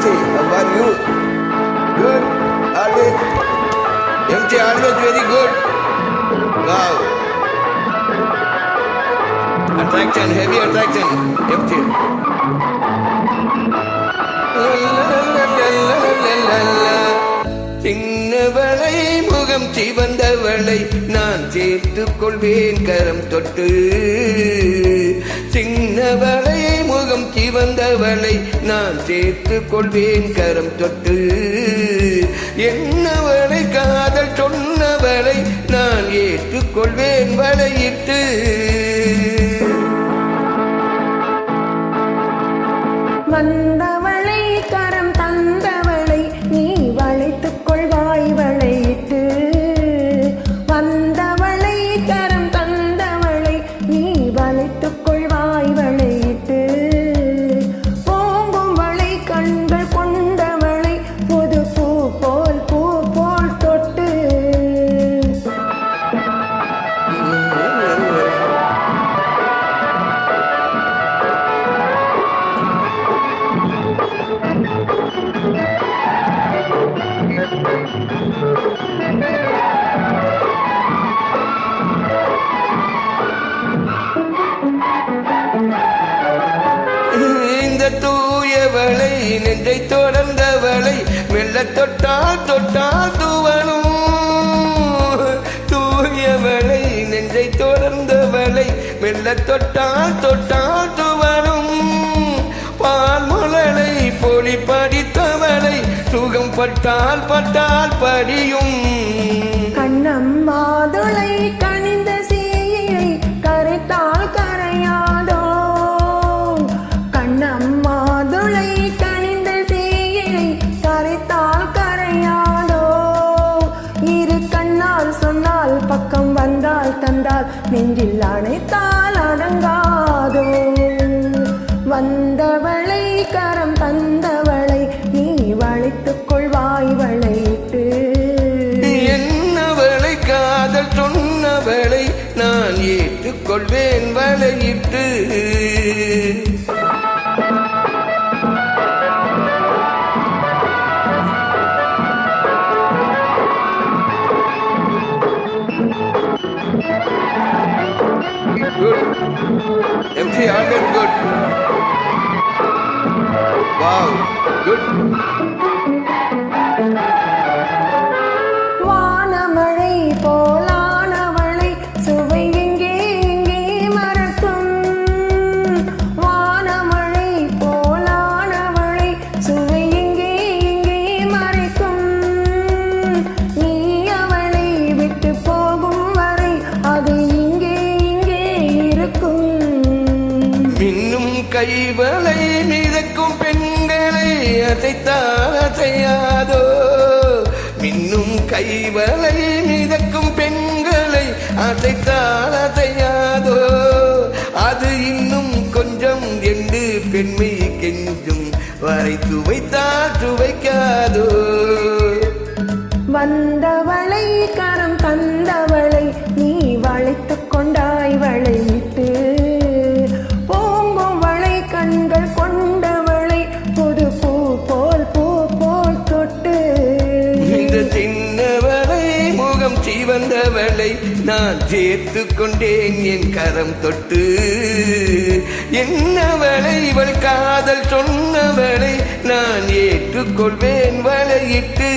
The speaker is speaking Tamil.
MT, how are you? Good, always. MT, always very good. Wow. Attraction, heavy attraction. MT. சின்னவளை முகம் சிவந்தவளை நான் சேர்த்துக் கொள்வேன் கரம் தொட்டு. சின்னவளை முகம் சிவந்தவளை நான் சேர்த்துக் கொள்வேன் கரம் தொட்டு. என்னவளை காதல் சொன்னவளை நான் ஏற்றுக்கொள்வேன் வளையிட்டு. வந்தவளை கரம் தந்தவளை நீ வளைத்துக் கொள்வாய் வளையிட்டு. வந்தவளை கரம் தந்தவளை நீ வளைத்துக் கொள்வாய் வளையிட்டு. போங்கும் வளை கண்கள் கொண்டவளை புது பூ போல் தொட்டு. இந்த தூயவளை நெஞ்சை தொடர்ந்தவளை மெல்ல தொட்டால் துவனும். தூயவளை நெஞ்சை தொடர்ந்தவளை மெல்ல தொட்டால் துவனும். பால்முளை பொலி படித்தவளை சுகம் பட்டால் படியும். கண்ணம் மாதுளை கனிந்த சீயை கரைத்தால் கரையாதோ. கண்ணம் மாதுளை கனிந்த சீயை கரைத்தால் கரையாதோ. இரு கண்ணால் சொன்னால் பக்கம் வந்தால் தந்தால் நெஞ்சில் அணைத்தால் அடங்காதோ. வந்தவளை கரம் தந்தவளை நீ வளைத்துக் கொள்வாய் வளையிட்டு. என்னவளை காதல் சொன்னவளை நான் ஏற்றுக்கொள்வேன் வளையிட்டு. Good. MT, always good. Wow, good. வானமழை போலானவளை சுவை எங்கே மறக்கும். வானமழை போலானவளை சுவை எங்கே மறைக்கும். நீ அவளை விட்டு போகும் வரை அது இங்கே இருக்கும். மின்னும் கைவளை மிதக்கும் பெண்களை அசைத்தால் அசையாதோ. மின்னும் கைவளை மிதக்கும் பெண்களை அசைத்தால் அசையாதோ. அது இன்னும் கொஞ்சம் என்று பெண்மை கெஞ்சும் வரை துவைக்காதோ. வந்தவளை கரம் தந்தவளை நீ வளைத்துக் கொண்டாய் வளையிட்டு. போங்கும் வளை கண்கள் கொண்டவளை புது பூ போல் தொட்டு. இந்த சின்னவளை முகம் சிவந்தவளை நான் சேர்த்துக் கொண்டேன் என் கரம் தொட்டு. என்னவளை இவள் காதல் சொன்னவளை நான் ஏற்றுக்கொள்வேன் வளையிட்டு.